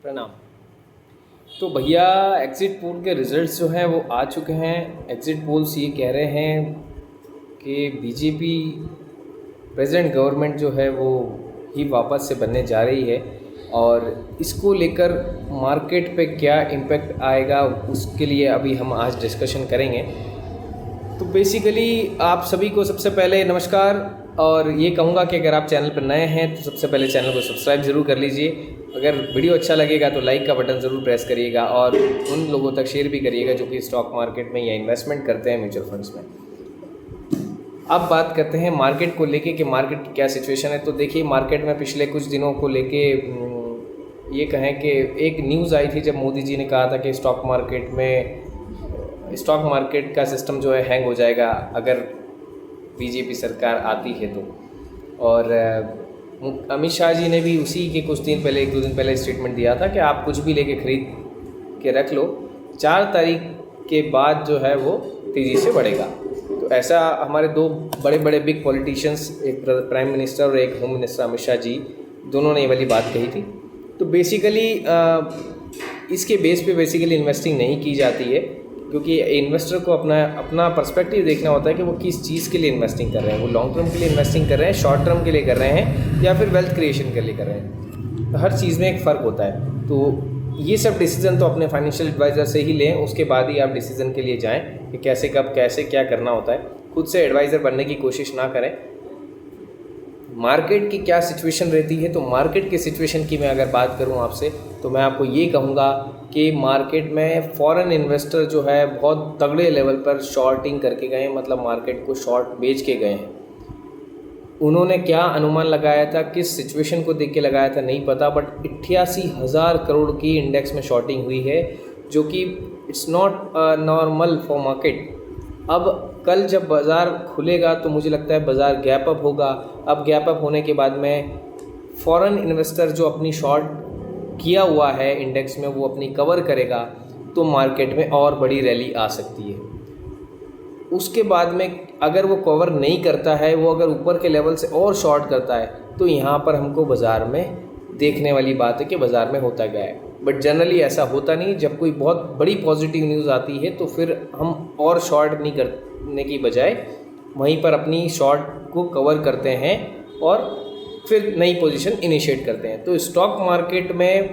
प्रणाम। तो भैया, एग्ज़िट पोल के रिज़ल्ट्स जो हैं वो आ चुके हैं। एग्ज़िट पोल्स ये कह रहे हैं कि बीजेपी प्रेजेंट गवर्नमेंट जो है वो ही वापस से बनने जा रही है, और इसको लेकर मार्केट पे क्या इम्पेक्ट आएगा उसके लिए अभी हम आज डिस्कशन करेंगे। तो बेसिकली आप सभी को सबसे पहले नमस्कार, और ये कहूँगा कि अगर आप चैनल पर नए हैं तो सबसे पहले चैनल को सब्सक्राइब ज़रूर कर लीजिए। अगर वीडियो अच्छा लगेगा तो लाइक का बटन ज़रूर प्रेस करिएगा, और उन लोगों तक शेयर भी करिएगा जो कि स्टॉक मार्केट में या इन्वेस्टमेंट करते हैं म्यूचुअल फंड्स में। अब बात करते हैं मार्केट को लेके कि मार्केट की क्या सिचुएशन है। तो देखिए, मार्केट में पिछले कुछ दिनों को लेके ये कहें कि एक न्यूज़ आई थी जब मोदी जी ने कहा था कि स्टॉक मार्केट का सिस्टम जो है हैंग हो जाएगा अगर बीजेपी सरकार आती है तो। और अमित शाह जी ने भी उसी के कुछ दिन पहले, 1-2 दिन पहले स्टेटमेंट दिया था कि आप कुछ भी लेके खरीद के रख लो, 4 तारीख के बाद जो है वो तेज़ी से बढ़ेगा। तो ऐसा हमारे दो बड़े बड़े बिग पॉलिटिशियंस, एक प्राइम मिनिस्टर और एक होम मिनिस्टर अमित शाह जी, दोनों ने ये वाली बात कही थी। तो बेसिकली इसके बेस पे बेसिकली इन्वेस्टिंग नहीं की जाती है, क्योंकि इन्वेस्टर को अपना पर्सपेक्टिव देखना होता है कि वो किस चीज़ के लिए इन्वेस्टिंग कर रहे हैं। वो लॉन्ग टर्म के लिए इन्वेस्टिंग कर रहे हैं, शॉर्ट टर्म के लिए कर रहे हैं, या फिर वेल्थ क्रिएशन के लिए कर रहे हैं। तो हर चीज़ में एक फ़र्क होता है। तो ये सब डिसीज़न तो अपने फाइनेंशियल एडवाइज़र से ही लें, उसके बाद ही आप डिसीज़न के लिए जाएँ कि कैसे कब कैसे क्या करना होता है। खुद से एडवाइज़र बनने की कोशिश ना करें। मार्केट की क्या सिचुएशन रहती है, तो मार्केट की सिचुएशन की मैं अगर बात करूं आपसे, तो मैं आपको ये कहूँगा कि मार्केट में फॉरेन इन्वेस्टर जो है बहुत तगड़े लेवल पर शॉर्टिंग करके गए हैं, मतलब मार्केट को शॉर्ट बेच के गए हैं। उन्होंने क्या अनुमान लगाया था, किस सिचुएशन को देख के लगाया था नहीं पता, बट 88,000 करोड़ की इंडेक्स में शॉर्टिंग हुई है, जो कि it's not normal for market. अब कल जब बाज़ार खुलेगा तो मुझे लगता है बाज़ार गैप अप होगा। अब गैप अप होने के बाद में फॉरेन इन्वेस्टर जो अपनी शॉर्ट किया हुआ है इंडेक्स में वो अपनी कवर करेगा, तो मार्केट में और बड़ी रैली आ सकती है। उसके बाद में अगर वो कवर नहीं करता है, वो अगर ऊपर के लेवल से और शॉर्ट करता है, तो यहाँ पर हमको बाज़ार में देखने वाली बात है कि बाज़ार में होता क्या है। बट जनरली ऐसा होता नहीं। जब कोई बहुत बड़ी पॉजिटिव न्यूज़ आती है तो फिर हम और शॉर्ट नहीं करने की बजाय वहीं पर अपनी शॉर्ट को कवर करते हैं और फिर नई पोजीशन इनिशिएट करते हैं। तो स्टॉक मार्केट में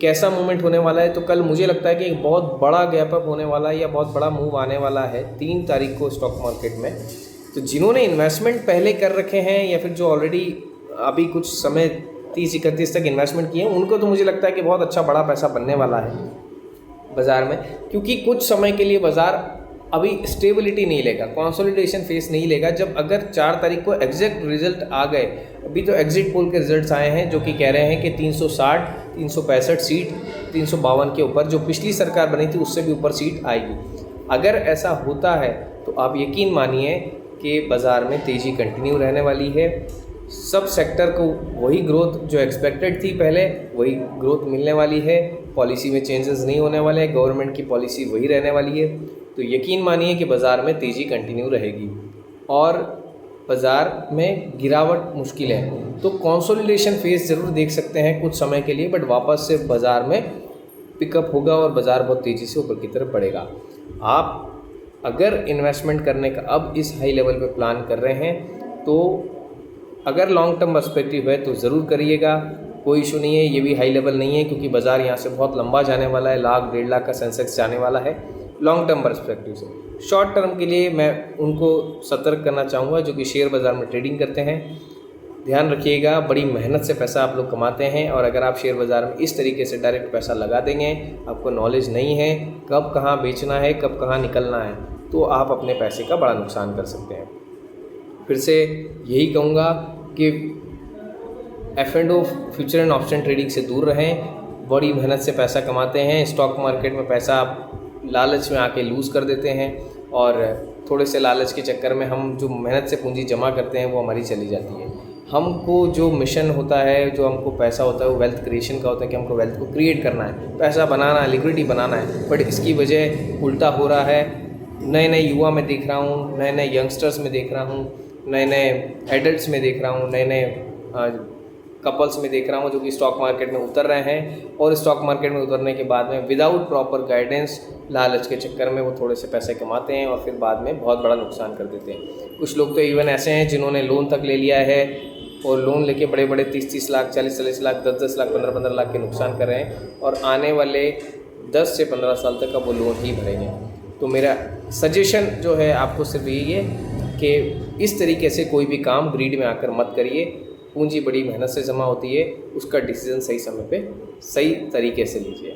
कैसा मूवमेंट होने वाला है, तो कल मुझे लगता है कि एक बहुत बड़ा गैप अप होने वाला है या बहुत बड़ा मूव आने वाला है 3 तारीख को स्टॉक मार्केट में। तो जिन्होंने इन्वेस्टमेंट पहले कर रखे हैं या फिर जो ऑलरेडी अभी कुछ समय 30-31 तक इन्वेस्टमेंट किए हैं, उनको तो मुझे लगता है कि बहुत अच्छा बड़ा पैसा बनने वाला है बाज़ार में, क्योंकि कुछ समय के लिए बाज़ार अभी स्टेबिलिटी नहीं लेगा, कंसोलिडेशन फेस नहीं लेगा। जब अगर 4 तारीख को एग्जैक्ट रिजल्ट आ गए, अभी तो एग्जिट पोल के रिजल्ट्स आए हैं जो कि कह रहे हैं कि 360, 365 सीट, 352 के ऊपर, जो पिछली सरकार बनी थी उससे भी ऊपर सीट आएगी। अगर ऐसा होता है तो आप यकीन मानिए कि बाज़ार में तेज़ी कंटिन्यू रहने वाली है। सब सेक्टर को वही ग्रोथ जो एक्सपेक्टेड थी पहले, वही ग्रोथ मिलने वाली है। पॉलिसी में चेंजेस नहीं होने वाले हैं, गवर्नमेंट की पॉलिसी वही रहने वाली है। तो यकीन मानिए कि बाज़ार में तेज़ी कंटिन्यू रहेगी और बाज़ार में गिरावट मुश्किल है। तो कंसोलिडेशन फेज ज़रूर देख सकते हैं कुछ समय के लिए, बट वापस से बाज़ार में पिकअप होगा और बाज़ार बहुत तेज़ी से ऊपर की तरफ बढ़ेगा। आप अगर इन्वेस्टमेंट करने का अब इस हाई लेवल पे प्लान कर रहे हैं, तो अगर लॉन्ग टर्म पर्सपेक्टिव है तो ज़रूर करिएगा, कोई इशू नहीं है। ये भी हाई लेवल नहीं है क्योंकि बाज़ार यहाँ से बहुत लंबा जाने वाला है, 1,00,000-1.5 लाख का सेंसेक्स जाने वाला है लॉन्ग टर्म पर्सपेक्टिव से। शॉर्ट टर्म के लिए मैं उनको सतर्क करना चाहूँगा जो कि शेयर बाज़ार में ट्रेडिंग करते हैं। ध्यान रखिएगा, बड़ी मेहनत से पैसा आप लोग कमाते हैं, और अगर आप शेयर बाज़ार में इस तरीके से डायरेक्ट पैसा लगा देंगे, आपको नॉलेज नहीं है कब कहाँ बेचना है, कब कहाँ निकलना है, तो आप अपने पैसे का बड़ा नुकसान कर सकते हैं। फिर से यही कहूँगा कि F&O future and option trading से दूर रहें। बड़ी मेहनत से पैसा कमाते हैं, स्टॉक मार्केट में पैसा लालच में आके लूज़ कर देते हैं, और थोड़े से लालच के चक्कर में हम जो मेहनत से पूंजी जमा करते हैं वो हमारी चली जाती है। हमको जो मिशन होता है, जो हमको पैसा होता है, वो वेल्थ क्रिएशन का होता है कि हमको वेल्थ को क्रिएट करना है, पैसा बनाना है, लिक्विडिटी बनाना है। बट इसकी वजह उल्टा हो रहा है। नए नए युवा में देख रहा हूँ, नए नए यंगस्टर्स में देख रहा हूँ, नए नए एडल्ट्स में देख रहा हूँ, नए नए कपल्स में देख रहा हूँ जो कि स्टॉक मार्केट में उतर रहे हैं और स्टॉक मार्केट में उतरने के बाद में विदाउट प्रॉपर गाइडेंस, लालच के चक्कर में वो थोड़े से पैसे कमाते हैं और फिर बाद में बहुत बड़ा नुकसान कर देते हैं। कुछ लोग तो इवन ऐसे हैं जिन्होंने लोन तक ले लिया है और लोन लेके बड़े बड़े 30-30 लाख, 40-40 लाख, 10-10 लाख, 15-15 लाख के नुकसान कर रहे हैं और आने वाले 10 से 15 साल तक का वो लोन ही भरेंगे। तो मेरा सजेशन जो है आपको सिर्फ यही है कि इस तरीके से कोई भी काम ग्रीड में आकर मत करिए। पूंजी बड़ी मेहनत से जमा होती है, उसका डिसीजन सही समय पे सही तरीके से लीजिए।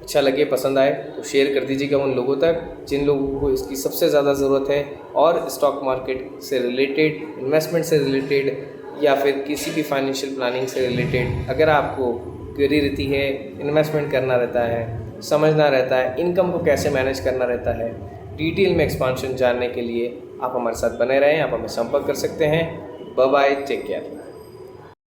अच्छा लगे, पसंद आए तो शेयर कर दीजिएगा उन लोगों तक जिन लोगों को इसकी सबसे ज़्यादा ज़रूरत है और स्टॉक मार्केट से रिलेटेड, इन्वेस्टमेंट से रिलेटेड या फिर किसी भी फाइनेंशियल प्लानिंग से रिलेटेड अगर आपको क्वेरी रहती है, इन्वेस्टमेंट करना रहता है, समझना रहता है, इनकम को कैसे मैनेज करना रहता है, डिटेल में एक्सपांशन जानने के लिए आप हमारे साथ बने रहें। आप हमें संपर्क कर सकते हैं। Bye bye, take care.